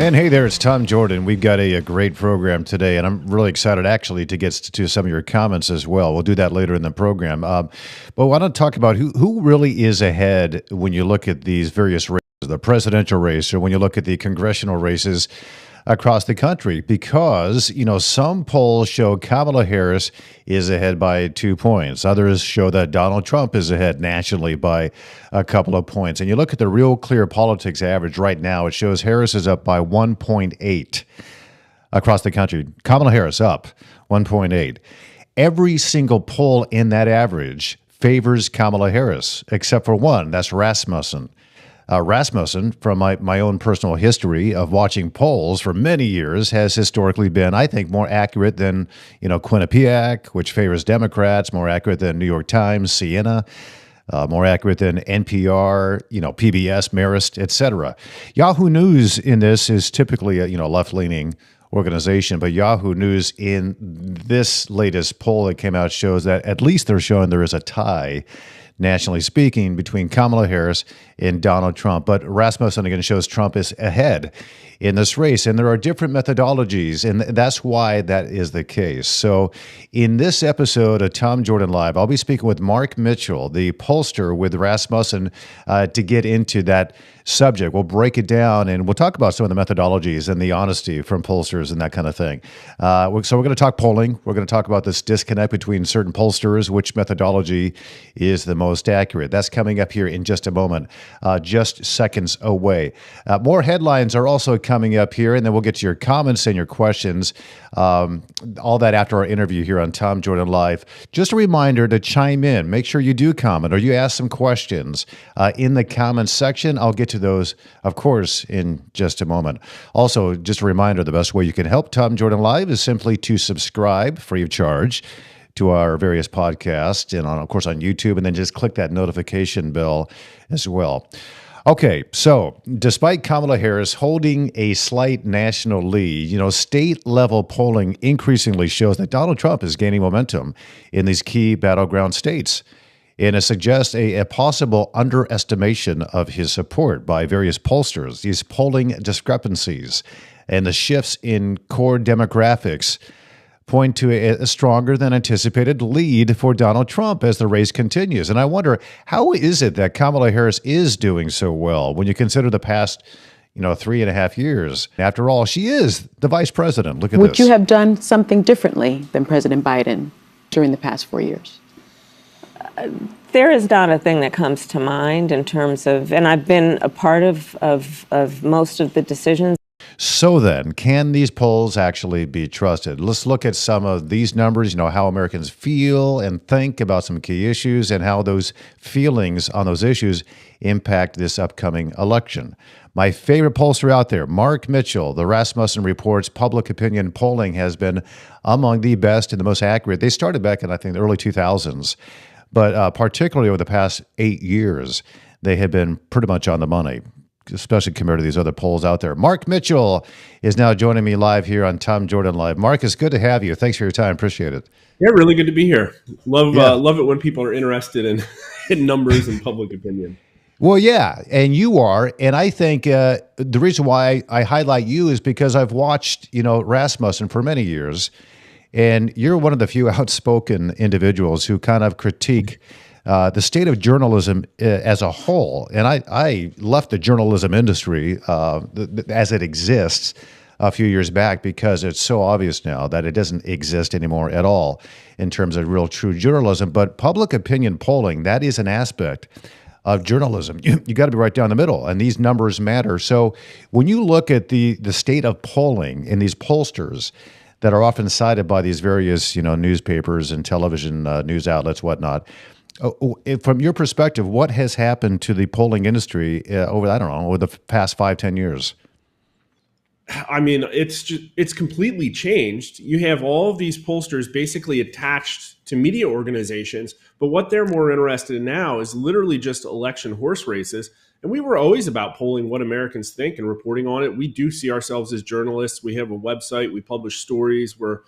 And hey there, it's Tom Jordan. We've got a great program today, and I'm really excited actually to get to some of your comments as well. We'll do that later in the program. But I want to talk about who really is ahead when you look at these various races, the presidential race, or when you look at the congressional races across the country, because, some polls show Kamala Harris is ahead by 2 points. Others show that Donald Trump is ahead nationally by a couple of points. And you look at the Real Clear Politics average right now, it shows Harris is up by 1.8 across the country. Kamala Harris up 1.8. Every single poll in that average favors Kamala Harris, except for one. That's Rasmussen. Rasmussen, from my own personal history of watching polls for many years, has historically been, I think, more accurate than, Quinnipiac, which favors Democrats, more accurate than New York Times, Siena, more accurate than NPR, PBS, Marist, etc. Yahoo News in this is typically a, left-leaning organization, but Yahoo News in this latest poll that came out shows that at least they're showing there is a tie, nationally speaking, between Kamala Harris and Donald Trump. But Rasmussen again shows Trump is ahead in this race, and there are different methodologies, and that's why that is the case. So in this episode of Tom Jordan Live, I'll be speaking with Mark Mitchell, the pollster with Rasmussen, to get into that subject. We'll break it down, and we'll talk about some of the methodologies and the honesty from pollsters and that kind of thing. So we're going to talk polling. We're going to talk about this disconnect between certain pollsters, which methodology is the most accurate. That's coming up here in just a moment, just seconds away. More headlines are also coming up here, and then we'll get to your comments and your questions. All that after our interview here on Tom Jordan Live. Just a reminder to chime in. Make sure you do comment or you ask some questions in the comments section. I'll get to those, of course, in just a moment. Also, just a reminder, the best way you can help Tom Jordan Live is simply to subscribe free of charge to our various podcasts and, of course, on YouTube, and then just click that notification bell as well. Okay, so despite Kamala Harris holding a slight national lead, state-level polling increasingly shows that Donald Trump is gaining momentum in these key battleground states. And it suggests a possible underestimation of his support by various pollsters. These polling discrepancies and the shifts in core demographics point to a stronger than anticipated lead for Donald Trump as the race continues. And I wonder, how is it that Kamala Harris is doing so well when you consider the past 3.5 years? After all, she is the vice president. Look at this. Would you have done something differently than President Biden during the past 4 years? There is not a thing that comes to mind in terms of, and I've been a part of most of the decisions. So then, can these polls actually be trusted? Let's look at some of these numbers, how Americans feel and think about some key issues and how those feelings on those issues impact this upcoming election. My favorite pollster out there, Mark Mitchell, the Rasmussen Report's public opinion polling has been among the best and the most accurate. They started back in, I think, the early 2000s. But particularly over the past 8 years, they have been pretty much on the money, especially compared to these other polls out there. Mark Mitchell is now joining me live here on Tom Jordan Live. Mark, it's good to have you. Thanks for your time. Appreciate it. Yeah, really good to be here. Love it when people are interested in numbers and public opinion. Well, yeah, and you are. And I think the reason why I highlight you is because I've watched, Rasmussen for many years. And you're one of the few outspoken individuals who kind of critique the state of journalism as a whole. And I left the journalism industry as it exists a few years back because it's so obvious now that it doesn't exist anymore at all in terms of real true journalism. But public opinion polling, that is an aspect of journalism. You got to be right down the middle, and these numbers matter. So when you look at the state of polling in these pollsters that are often cited by these various, newspapers and television news outlets, whatnot. From your perspective, what has happened to the polling industry over the past 5-10 years? I mean, it's completely changed. You have all of these pollsters basically attached to media organizations, but what they're more interested in now is literally just election horse races. And we were always about polling what Americans think and reporting on it. We do see ourselves as journalists. We have a website. We publish stories. We're,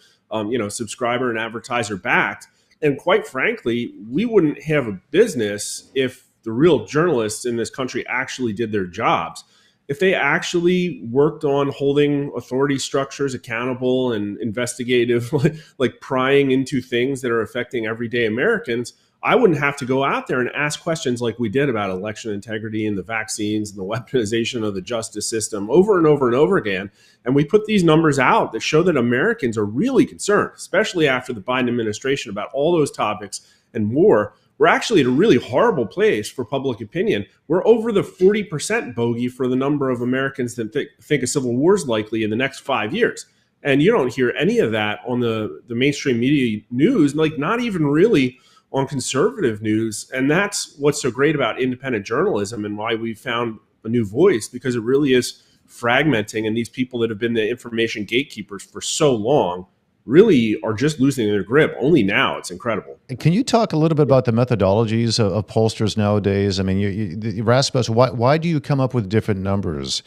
subscriber and advertiser backed. And quite frankly, we wouldn't have a business if the real journalists in this country actually did their jobs. if they actually worked on holding authority structures accountable and investigative, like prying into things that are affecting everyday Americans, I wouldn't have to go out there and ask questions like we did about election integrity and the vaccines and the weaponization of the justice system over and over and over again. And we put these numbers out that show that Americans are really concerned, especially after the Biden administration, about all those topics and more. We're actually at a really horrible place for public opinion. We're over the 40% bogey for the number of Americans that think a civil war is likely in the next 5 years. And you don't hear any of that on the mainstream media news, like not even really on conservative news. And that's what's so great about independent journalism and why we found a new voice, because it really is fragmenting. And these people that have been the information gatekeepers for so long really are just losing their grip. Only now. It's incredible. Can you talk a little bit about the methodologies of pollsters nowadays? I mean, you asked us, why do you come up with different numbers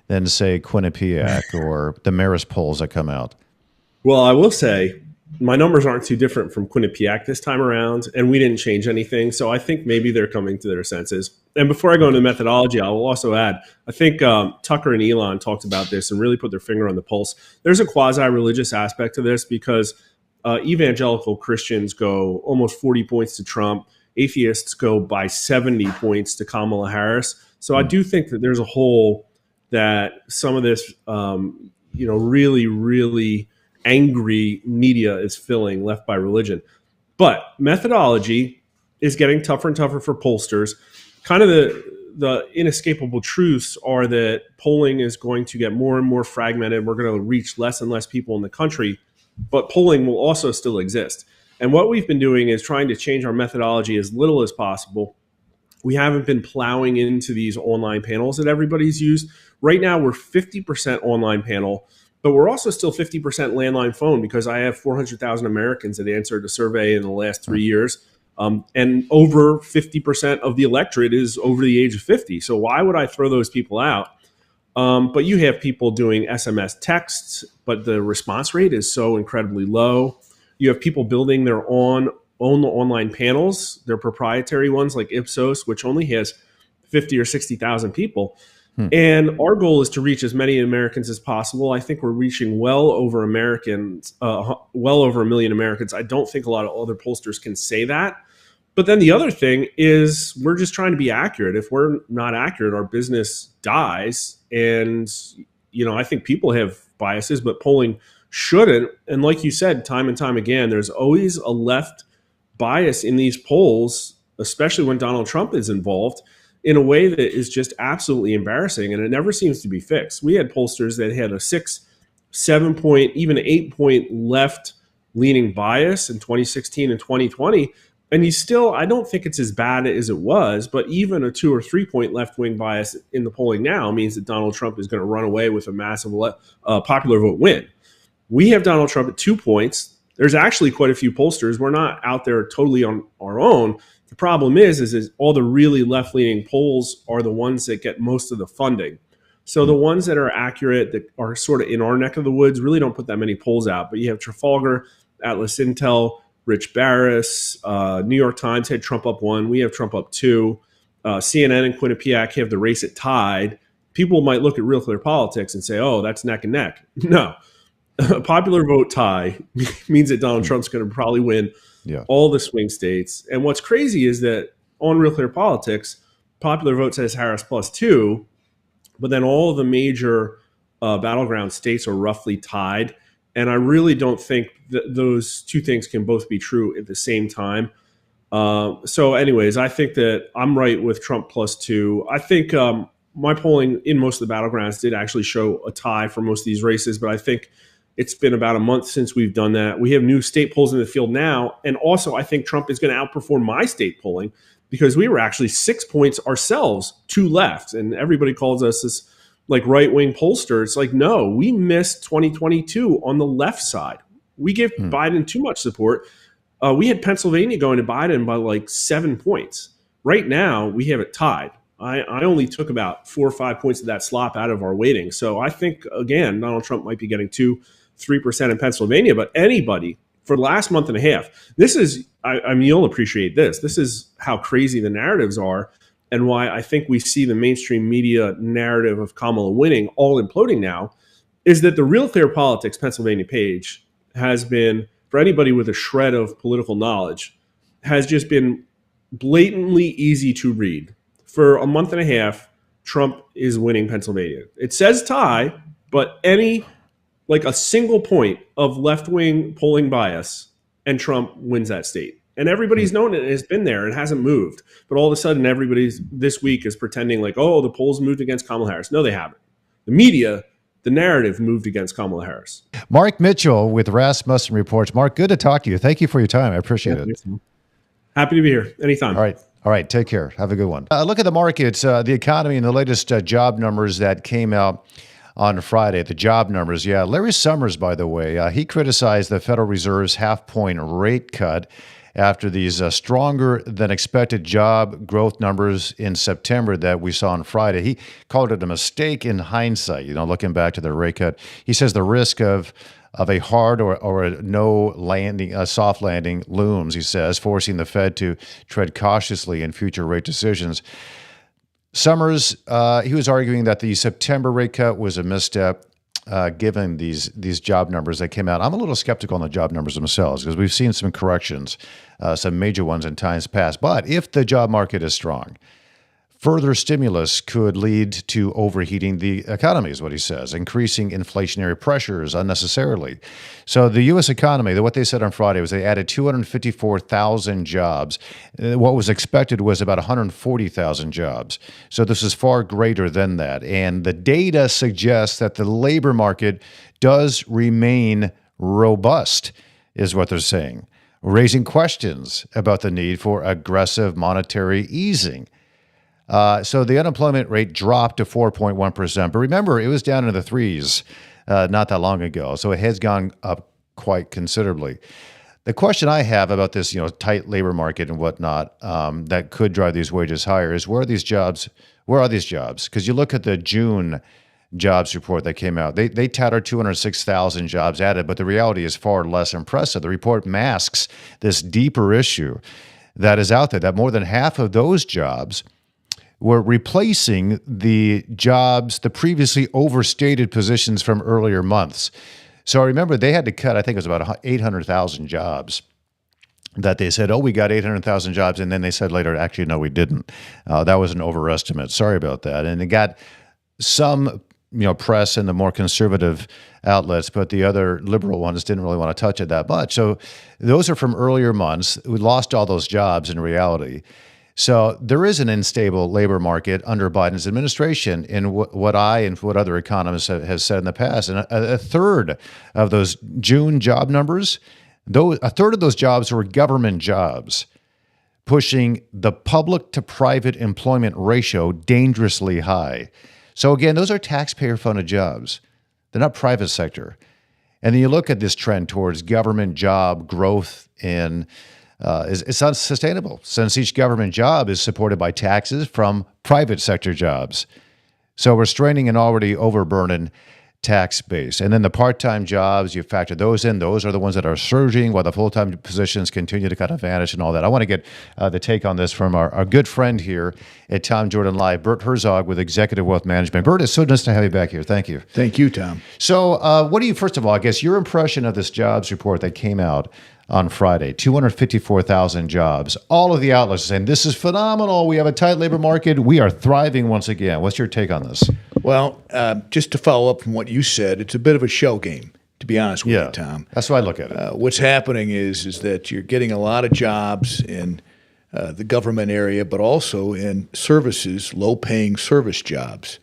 than, say, Quinnipiac or the Marist polls that come out? Well, I will say my numbers aren't too different from Quinnipiac this time around, and we didn't change anything. So I think maybe they're coming to their senses. And before I go into the methodology, I will also add, I think Tucker and Elon talked about this and really put their finger on the pulse. There's a quasi-religious aspect to this because evangelical Christians go almost 40 points to Trump. Atheists go by 70 points to Kamala Harris. So I do think that there's a hole that some of this, really, really angry media is filling, left by religion. But methodology is getting tougher and tougher for pollsters. Kind of the inescapable truths are that polling is going to get more and more fragmented. We're going to reach less and less people in the country, but polling will also still exist. And what we've been doing is trying to change our methodology as little as possible. We haven't been plowing into these online panels that everybody's used. Right now, we're 50% online panel, but we're also still 50% landline phone because I have 400,000 Americans that answered a survey in the last 3 years. And over 50% of the electorate is over the age of 50. So why would I throw those people out? But you have people doing SMS texts, but the response rate is so incredibly low. You have people building their own online panels, their proprietary ones like Ipsos, which only has 50 or 60,000 people. And our goal is to reach as many Americans as possible. I think we're reaching well over a million Americans. I don't think a lot of other pollsters can say that. But then the other thing is we're just trying to be accurate. If we're not accurate, our business dies. And, I think people have biases, but polling shouldn't. And like you said, time and time again, there's always a left bias in these polls, especially when Donald Trump is involved, in a way that is just absolutely embarrassing, and it never seems to be fixed. We had pollsters that had a 6, 7 point, even 8 point left-leaning bias in 2016 and 2020, and I don't think it's as bad as it was, but even a 2 or 3 point left-wing bias in the polling now means that Donald Trump is going to run away with a massive popular vote win. We have Donald Trump at 2 points. There's actually quite a few pollsters. We're not out there totally on our own. The problem is all the really left-leaning polls are the ones that get most of the funding. So the ones that are accurate, that are sort of in our neck of the woods, really don't put that many polls out. But you have Trafalgar, Atlas Intel, Rich Barris, New York Times had Trump up 1. We have Trump up 2. CNN and Quinnipiac have the race at tied. People might look at Real Clear Politics and say, oh, that's neck and neck. No. A popular vote tie means that Donald Trump's going to probably win all the swing states. And what's crazy is that on Real Clear Politics, popular vote says Harris +2, but then all of the major battleground states are roughly tied. And I really don't think that those two things can both be true at the same time. So anyways, I think that I'm right with Trump +2. I think my polling in most of the battlegrounds did actually show a tie for most of these races, but I think it's been about a month since we've done that. We have new state polls in the field now. And also, I think Trump is going to outperform my state polling because we were actually 6 points ourselves to left. And everybody calls us this like right-wing pollster. It's like, no, we missed 2022 on the left side. We gave Biden too much support. We had Pennsylvania going to Biden by like 7 points. Right now, we have it tied. I only took about 4 or 5 points of that slop out of our weighting. So I think, again, Donald Trump might be getting 2-3% in Pennsylvania, but anybody for the last month and a half, this is, I mean, you'll appreciate this. This is how crazy the narratives are. and why I think we see the mainstream media narrative of Kamala winning all imploding now, is that the Real Clear Politics Pennsylvania page has been, for anybody with a shred of political knowledge, has just been blatantly easy to read. For a month and a half, Trump is winning Pennsylvania. It says tie, but like a single point of left-wing polling bias, and Trump wins that state. And everybody's known it, has been there, and hasn't moved. But all of a sudden, everybody's this week is pretending like, oh, the polls moved against Kamala Harris. No, they haven't. The media, the narrative moved against Kamala Harris. Mark Mitchell with Rasmussen Reports. Mark, good to talk to you. Thank you for your time. I appreciate it. Happy to be here. Anytime. All right. All right. Take care. Have a good one. Look at the markets, the economy, and the latest job numbers that came out on Friday. The job numbers. Yeah. Larry Summers, by the way, he criticized the Federal Reserve's half-point rate cut after these stronger than expected job growth numbers in September that we saw on Friday. He called it a mistake in hindsight, looking back to the rate cut. He says the risk of a hard or a no landing, a soft landing looms, he says, forcing the Fed to tread cautiously in future rate decisions. Summers, he was arguing that the September rate cut was a misstep, given these job numbers that came out. I'm a little skeptical on the job numbers themselves because we've seen some corrections, some major ones in times past. But if the job market is strong, further stimulus could lead to overheating the economy, is what he says, increasing inflationary pressures unnecessarily. So the U.S. economy, what they said on Friday was they added 254,000 jobs. What was expected was about 140,000 jobs. So this is far greater than that. And the data suggests that the labor market does remain robust, is what they're saying, raising questions about the need for aggressive monetary easing. So the unemployment rate dropped to 4.1%. But remember, it was down in the threes not that long ago. So it has gone up quite considerably. The question I have about this, tight labor market and whatnot that could drive these wages higher is where are these jobs? Where are these jobs? Because you look at the June jobs report that came out. They touted 206,000 jobs added, but the reality is far less impressive. The report masks this deeper issue that is out there, that more than half of those jobs were replacing the jobs, the previously overstated positions from earlier months. So I remember they had to cut, I think it was about 800,000 jobs that they said, oh, we got 800,000 jobs. And then they said later, actually, no, we didn't. That was an overestimate. Sorry about that. And it got some press in the more conservative outlets, but the other liberal ones didn't really want to touch it that much. So those are from earlier months. We lost all those jobs in reality. So there is an unstable labor market under Biden's administration in what I and what other economists have said in the past. And a third of those June job numbers, a third of those jobs were government jobs, pushing the public to private employment ratio dangerously high. So again, those are taxpayer-funded jobs. They're not private sector. And then you look at this trend towards government job growth in it's unsustainable since each government job is supported by taxes from private sector jobs. So we're straining an already overburdened tax base. And then the part-time jobs, you factor those in. Those are the ones that are surging while the full-time positions continue to kind of vanish and all that. I want to get the take on this from our good friend here at Tom Jordan Live, Bert Herzog with Executive Wealth Management. Bert, it's so nice to have you back here. Thank you. Thank you, Tom. So what do you, first of all, I guess your impression of this jobs report that came out on Friday, 254,000 jobs. All of the outlets are saying, this is phenomenal. We have a tight labor market. We are thriving once again. What's your take on this? Well, just to follow up from what you said, it's a bit of a shell game, to be honest with you, Tom. That's why I look at it. What's happening is that you're getting a lot of jobs in the government area, but also in services, low-paying service jobs,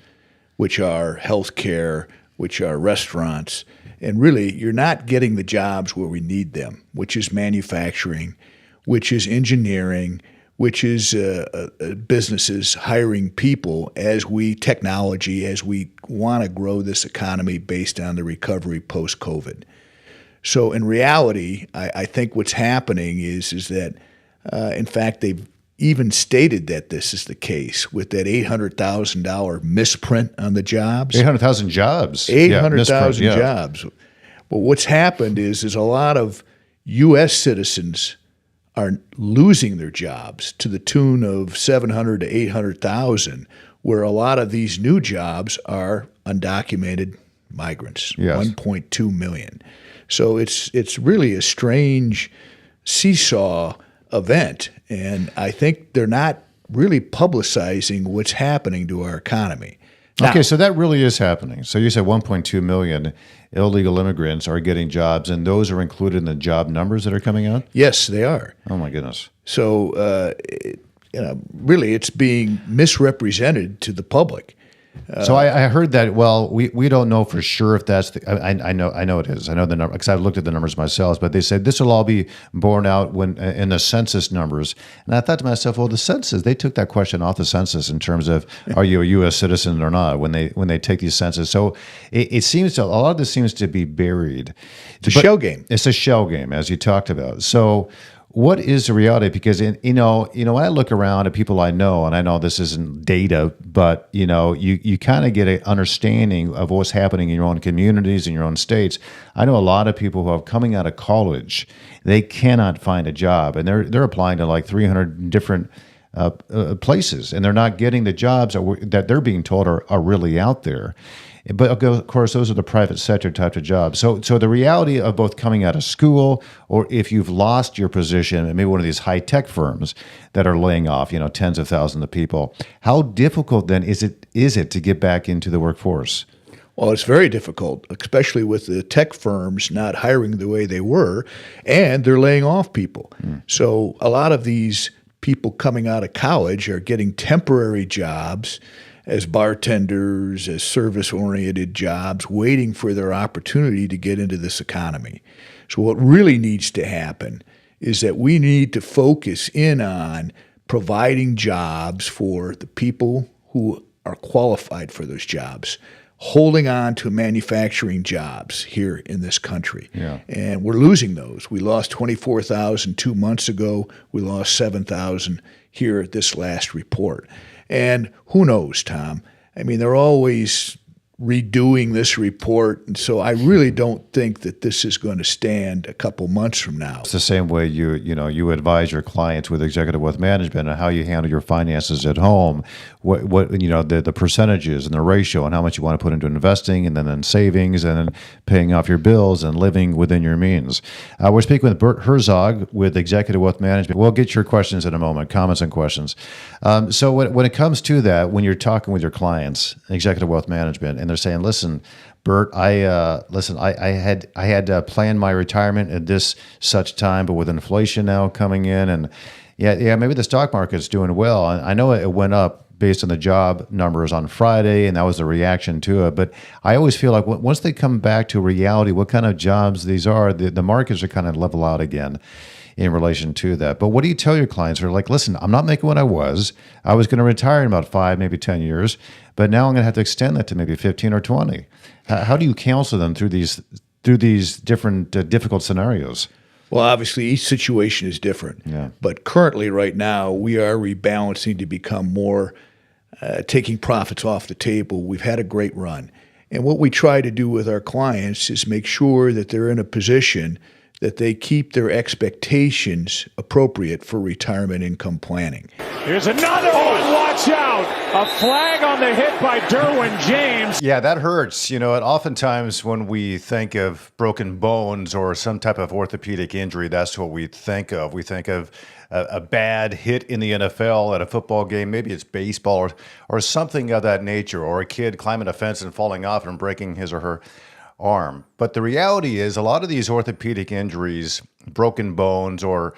which are healthcare, which are restaurants. And really, you're not getting the jobs where we need them, which is manufacturing, which is engineering, which is businesses hiring people as we want to grow this economy based on the recovery post-COVID. So in reality, I think what's happening is that, in fact, they've even stated that this is the case with that $800,000 misprint on the jobs. 800,000 jobs. 800,000 jobs. But what's happened is a lot of U.S. citizens are losing their jobs to the tune of 700 to 800,000, where a lot of these new jobs are undocumented migrants, Yes. 1.2 million. So it's really a strange seesaw event, and I think they're not really publicizing what's happening to our economy. Okay, so that really is happening. So you said 1.2 million illegal immigrants are getting jobs, and those are included in the job numbers that are coming out? Yes, they are. Oh, my goodness. So, really, it's being misrepresented to the public. So I heard that. Well, we don't know for sure if that's the. I know it is. I know the number because I've looked at the numbers myself. But they said this will all be borne out when in the census numbers. And I thought to myself, well, the census, they took that question off the census in terms of are you a U.S. citizen or not when they take these census. So it seems to, a lot of this seems to be buried. It's a shell game. It's a shell game, as you talked about. So. What is the reality? Because when I look around at people I know, and I know this isn't data, but you kind of get an understanding of what's happening in your own communities, in your own states. I know a lot of people who are coming out of college, they cannot find a job, and they're applying to like 300 different places, and they're not getting the jobs that they're being told are really out there. But of course, those are the private sector type of jobs. So the reality of both coming out of school, or if you've lost your position at maybe one of these high tech firms that are laying off, tens of thousands of people, how difficult then is it to get back into the workforce? Well, it's very difficult, especially with the tech firms not hiring the way they were, and they're laying off people. So a lot of these people coming out of college are getting temporary jobs as bartenders, as service-oriented jobs, waiting for their opportunity to get into this economy. So what really needs to happen is that we need to focus in on providing jobs for the people who are qualified for those jobs, holding on to manufacturing jobs here in this country. Yeah. And we're losing those. We lost 24,000 2 months ago. We lost 7,000 here at this last report. And who knows, Tom? I mean, they're always redoing this report, and so I really don't think that this is going to stand a couple months from now. It's the same way you advise your clients with executive wealth management on how you handle your finances at home, what the percentages and the ratio and how much you want to put into investing and then in savings and then paying off your bills and living within your means. We're speaking with Bert Herzog with executive wealth management. We'll get your questions in a moment, comments and questions. So when it comes to that, when you're talking with your clients, executive wealth management, and they're saying, "Listen, Bert, I had planned my retirement at this such time, but with inflation now coming in, and maybe the stock market's doing well. And I know it went up based on the job numbers on Friday, and that was the reaction to it. But I always feel like once they come back to reality, what kind of jobs these are, the markets are kind of level out again." In relation to that. But what do you tell your clients who are like, listen, I'm not making what I was going to retire in about 5, maybe 10 years, but now I'm going to have to extend that to maybe 15 or 20. How do you counsel them through these different difficult scenarios? Well, obviously, each situation is different. Yeah. But currently, right now, we are rebalancing to become more taking profits off the table. We've had a great run. And what we try to do with our clients is make sure that they're in a position that they keep their expectations appropriate for retirement income planning. Here's another one. Watch out. A flag on the hit by Derwin James. Yeah, that hurts. And oftentimes when we think of broken bones or some type of orthopedic injury, that's what we think of. We think of a bad hit in the NFL at a football game. Maybe it's baseball or something of that nature, or a kid climbing a fence and falling off and breaking his or her arm. But the reality is a lot of these orthopedic injuries, broken bones or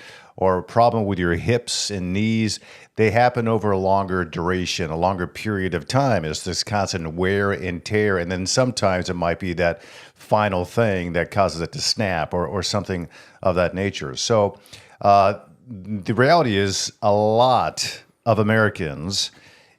problem with your hips and knees, they happen over a longer duration, a longer period of time. It's this constant wear and tear. And then sometimes it might be that final thing that causes it to snap or something of that nature. So the reality is a lot of Americans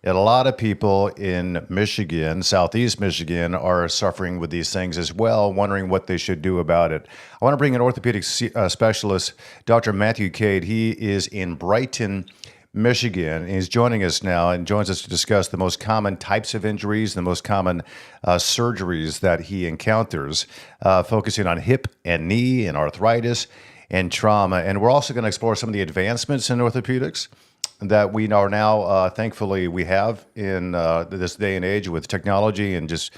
and a lot of people in Michigan, Southeast Michigan, are suffering with these things as well, wondering what they should do about it. I want to bring in orthopedic specialist, Dr. Matthew Cade. He is in Brighton, Michigan. He's joining us now and joins us to discuss the most common types of injuries, the most common surgeries that he encounters, focusing on hip and knee and arthritis. and trauma. And we're also going to explore some of the advancements in orthopedics that we are now, thankfully, we have in this day and age with technology and just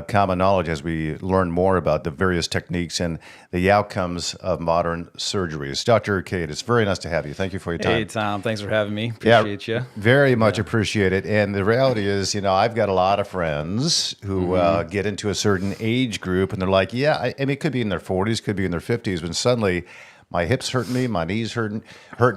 common knowledge as we learn more about the various techniques and the outcomes of modern surgeries. Dr. Cade, it's very nice to have you. Thank you for your time. Hey, Tom. Thanks for having me. Appreciate you. Very much appreciate it. And the reality is, I've got a lot of friends who get into a certain age group and they're like, I mean, it could be in their 40s, could be in their 50s, but suddenly my hips hurting me, my knees hurting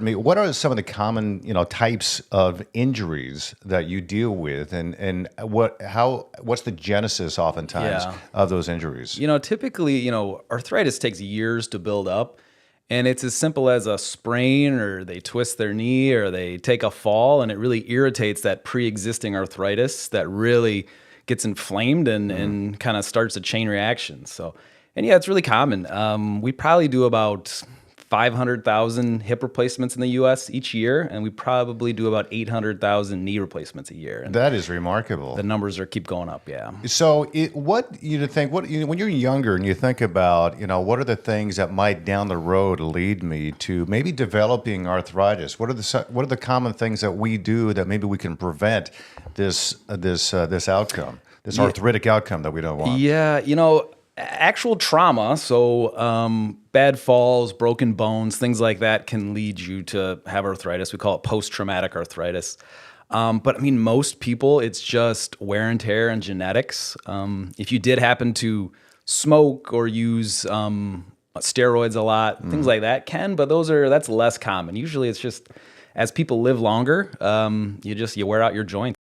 me. What are some of the common, types of injuries that you deal with, and what's the genesis oftentimes of those injuries? Typically, arthritis takes years to build up, and it's as simple as a sprain, or they twist their knee, or they take a fall, and it really irritates that pre-existing arthritis that really gets inflamed and kind of starts a chain reaction. So, and it's really common. We probably do about 500,000 hip replacements in the U.S. each year, and we probably do about 800,000 knee replacements a year. And that is remarkable. The numbers keep going up, So, when you're younger and you think about, what are the things that might down the road lead me to maybe developing arthritis? What are the common things that we do that maybe we can prevent this outcome, this arthritic outcome that we don't want? Yeah, actual trauma, so bad falls, broken bones, things like that can lead you to have arthritis. We call it post-traumatic arthritis. But I mean, most people, it's just wear and tear and genetics. If you did happen to smoke or use steroids a lot, things like that but that's less common. Usually it's just as people live longer, you wear out your joints.